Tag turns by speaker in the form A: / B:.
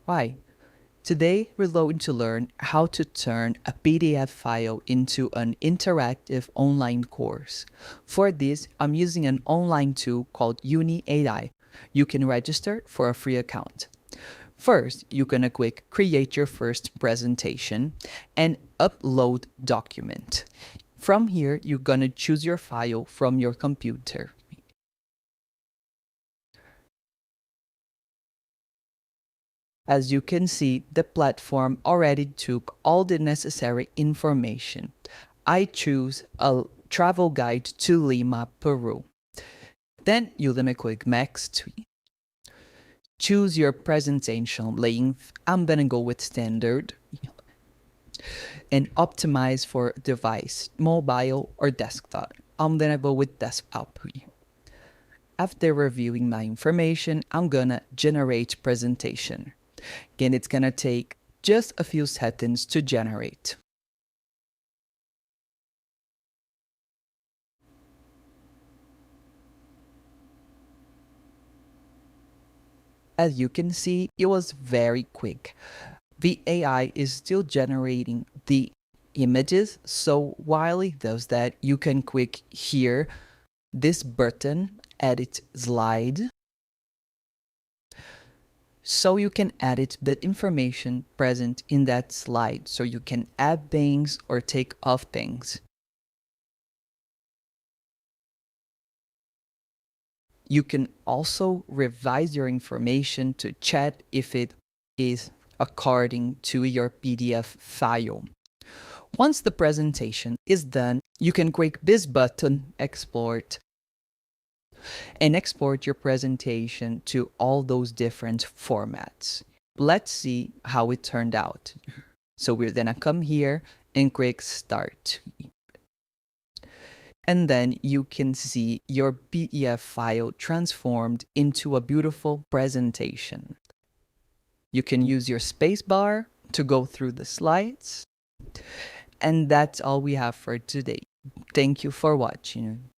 A: Why? Today, we're going to learn how to turn a PDF file into an interactive online course. For this, I'm using an online tool called Unni.ai. You can register for a free account. First, you're gonna click create your first presentation and upload document. From here, you're gonna choose your file from your computer. As you can see, the platform already took all the necessary information. I choose a travel guide to Lima, Peru. Then you're gonna click next. Choose your presentation length. I'm gonna go with standard and optimize for device, mobile or desktop. I'm gonna go with desktop. After reviewing my information, I'm gonna generate presentation. Again, it's gonna take just a few seconds to generate. As you can see, it was very quick. The AI is still generating the images, so while it does that, you can click here, this button, edit slide, so you can edit the information present in that slide, so you can add things or take off things. You can also revise your information to check if it is according to your PDF file. Once the presentation is done, you can click this button, export, and export your presentation to all those different formats. Let's see how it turned out. So we're gonna come here and click start. And then you can see your PDF file transformed into a beautiful presentation. You can use your spacebar to go through the slides. And that's all we have for today. Thank you for watching.